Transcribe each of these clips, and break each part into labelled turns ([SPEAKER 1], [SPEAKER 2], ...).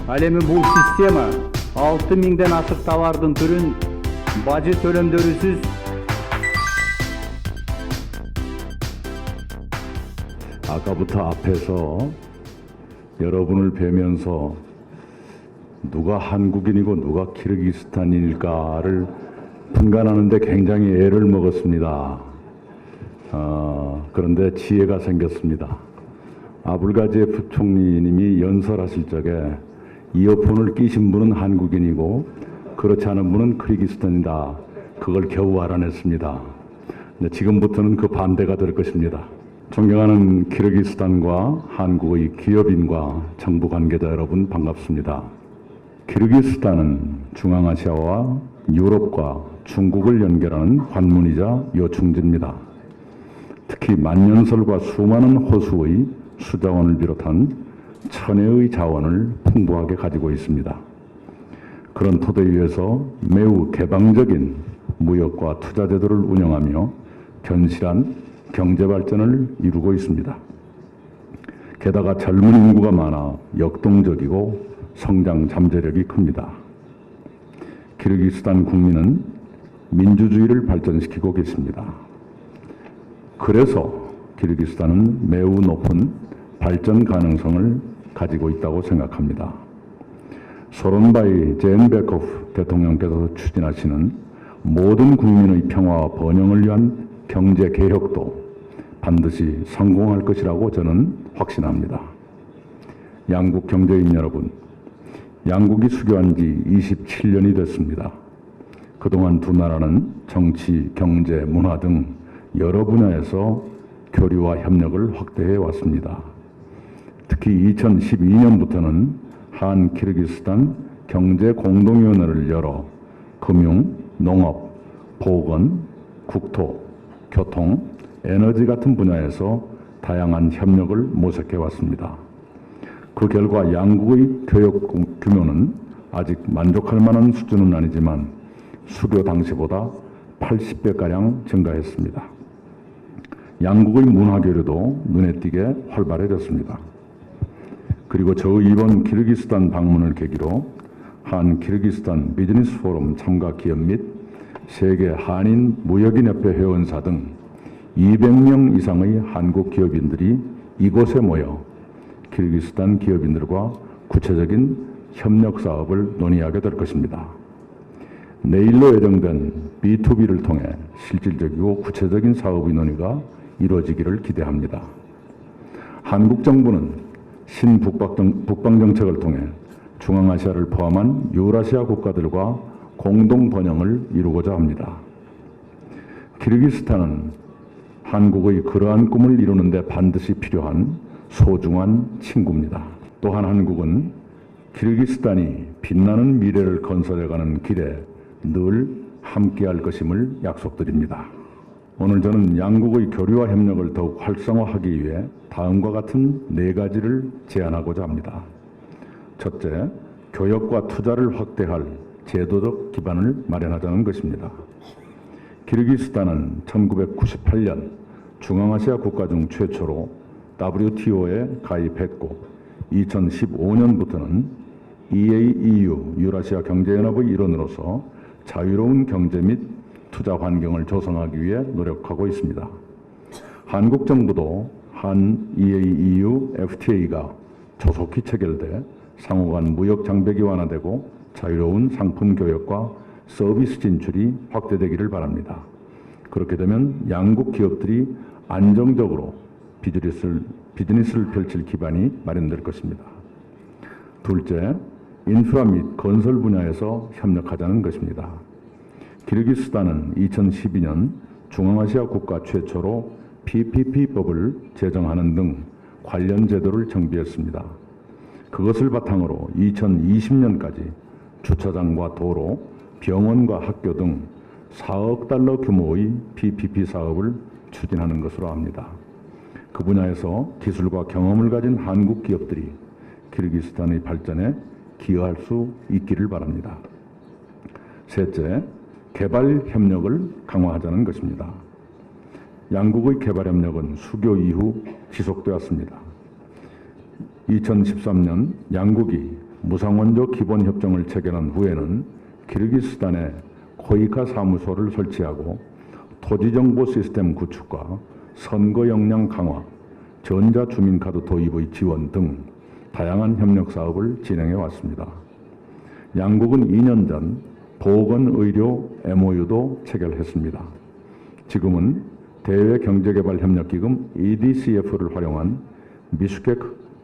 [SPEAKER 1] Ал эми бул система 6000ден ашык товардын түрүн бажы төлөмдөрүсүз
[SPEAKER 2] 아까부터 앞에서 여러분을 뵈면서 누가 한국인이고 누가 키르기스탄인일까를 분간하는데 굉장히 애를 먹었습니다. 그런데 지혜가 생겼습니다. 아불가지예프 총리님이 연설하실 적에 이어폰을 끼신 분은 한국인이고 그렇지 않은 분은 키르기스탄이다. 그걸 겨우 알아냈습니다. 지금부터는 그 반대가 될 것입니다. 존경하는 키르기스탄과 한국의 기업인과 정부 관계자 여러분 반갑습니다. 키르기스탄은 중앙아시아와 유럽과 중국을 연결하는 관문이자 요충지입니다. 특히 만년설과 수많은 호수의 수자원을 비롯한 천혜의 자원을 풍부하게 가지고 있습니다. 그런 토대 위에서 매우 개방적인 무역과 투자 제도를 운영하며 견실한 경제 발전을 이루고 있습니다. 게다가 젊은 인구가 많아 역동적이고 성장 잠재력이 큽니다. 키르기스탄 국민은 민주주의를 발전시키고 계십니다. 그래서 키르기스탄은 매우 높은 발전 가능성을 가지고 있다고 생각합니다. 소론바이 제엔베코프 대통령께서 추진하시는 모든 국민의 평화와 번영을 위한 경제 개혁도 반드시 성공할 것이라고 저는 확신합니다. 양국 경제인 여러분, 양국이 수교한 지 27년이 됐습니다. 그동안 두 나라는 정치, 경제, 문화 등 여러 분야에서 교류와 협력을 확대해 왔습니다. 특히 2012년부터는 한 키르기스탄 경제공동위원회를 열어 금융, 농업, 보건, 국토, 교통, 에너지 같은 분야에서 다양한 협력을 모색해 왔습니다. 그 결과 양국의 교역 규모는 아직 만족할 만한 수준은 아니지만 수교 당시보다 80배가량 증가했습니다. 양국의 문화 교류도 눈에 띄게 활발해졌습니다. 그리고 저 이번 키르기스탄 방문을 계기로 한 키르기스탄 비즈니스 포럼 참가 기업 및 세계 한인 무역인협회 회원사 등 200명 이상의 한국 기업인들이 이곳에 모여 키르기스탄 기업인들과 구체적인 협력 사업을 논의하게 될 것입니다. 내일로 예정된 B2B를 통해 실질적이고 구체적인 사업의 논의가 이루어지기를 기대합니다. 한국 정부는 신북방 정책을 통해 중앙아시아를 포함한 유라시아 국가들과 공동 번영을 이루고자 합니다. 키르기스탄은 한국의 그러한 꿈을 이루는 데 반드시 필요한 소중한 친구입니다. 또한 한국은 키르기스탄이 빛나는 미래를 건설해가는 길에 늘 함께할 것임을 약속드립니다. 오늘 저는 양국의 교류와 협력을 더욱 활성화하기 위해 다음과 같은 4가지를 제안하고자 합니다. 첫째, 교역과 투자를 확대할 제도적 기반을 마련하자는 것입니다. 키르기스탄은 1998년 중앙아시아 국가 중 최초로 WTO에 가입했고 2015년부터는 EAEU 유라시아 경제연합의 일원으로서 자유로운 경제 및 투자 환경을 조성하기 위해 노력하고 있습니다. 한국 정부도 한 EAEU FTA가 조속히 체결돼 상호 간 무역 장벽이 완화되고 자유로운 상품 교역과 서비스 진출이 확대되기를 바랍니다. 그렇게 되면 양국 기업들이 안정적으로 비즈니스를 펼칠 기반이 마련될 것입니다. 둘째, 인프라 및 건설 분야에서 협력하자는 것입니다. 키르기스탄은 2012년 중앙아시아 국가 최초로 PPP법을 제정하는 등 관련 제도를 정비했습니다. 그것을 바탕으로 2020년까지 주차장과 도로, 병원과 학교 등 4억 달러 규모의 PPP 사업을 추진하는 것으로 압니다. 그 분야에서 기술과 경험을 가진 한국 기업들이 키르기스탄의 발전에 기여할 수 있기를 바랍니다. 셋째, 개발 협력을 강화하자는 것입니다. 양국의 개발 협력은 수교 이후 지속되었습니다. 2013년 양국이 무상원조 기본협정을 체결한 후에는 키르기스탄에 코이카 사무소를 설치하고 토지정보 시스템 구축과 선거 역량 강화, 전자주민카드 도입의 지원 등 다양한 협력 사업을 진행해 왔습니다. 양국은 2년 전 보건의료 MOU도 체결했습니다. 지금은 대외경제개발협력기금 EDCF를 활용한 미슈케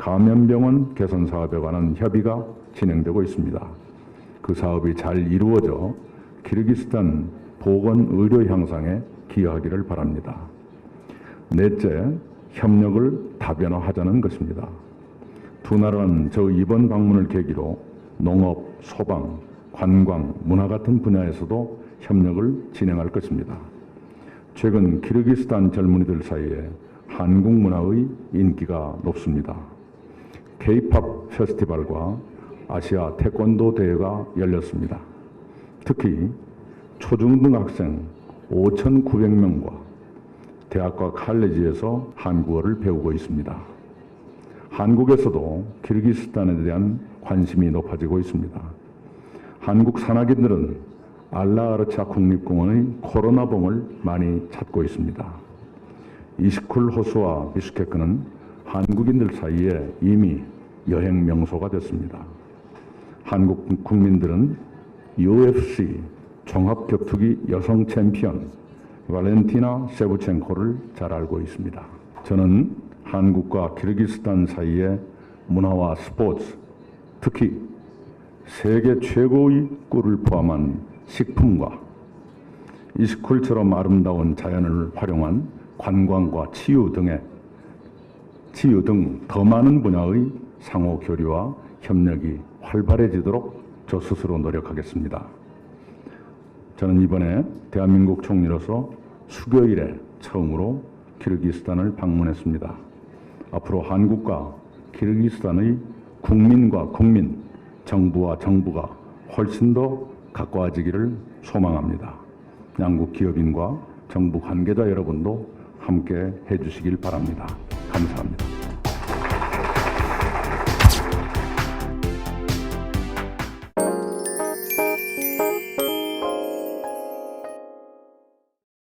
[SPEAKER 2] 감염병원 개선 사업에 관한 협의가 진행되고 있습니다. 그 사업이 잘 이루어져 키르기스탄 보건의료 향상에 기여하기를 바랍니다. 넷째, 협력을 다변화하자는 것입니다. 두 나라는 저 이번 방문을 계기로 농업, 소방, 관광, 문화 같은 분야에서도 협력을 진행할 것입니다. 최근 키르기스탄 젊은이들 사이에 한국 문화의 인기가 높습니다. K-팝 페스티벌과 아시아 태권도 대회가 열렸습니다. 특히 초중등 학생 5,900명과 대학과 칼레지에서 한국어를 배우고 있습니다. 한국에서도 키르기스탄에 대한 관심이 높아지고 있습니다. 한국 산악인들은 알라아르차 국립공원의 코로나봉을 많이 찾고 있습니다. 이스쿨 호수와 비슈케크는 한국인들 사이에 이미 여행 명소가 됐습니다. 한국 국민들은 UFC 종합격투기 여성 챔피언 발렌티나 세부첸코를 잘 알고 있습니다. 저는 한국과 키르기스탄 사이의 문화와 스포츠, 특히 세계 최고의 꿀을 포함한 식품과 이스쿨처럼 아름다운 자연을 활용한 관광과 치유 등 더 많은 분야의 상호 교류와 협력이 활발해지도록 저 스스로 노력하겠습니다. 저는 이번에 대한민국 총리로서 수교 이래 처음으로 키르기스탄을 방문했습니다. 앞으로 한국과 키르기스탄의 국민과 국민, 정부와 정부가 훨씬 더 가까워지기를 소망합니다. 양국 기업인과 정부 관계자 여러분도 함께 해주시길 바랍니다. 감사합니다.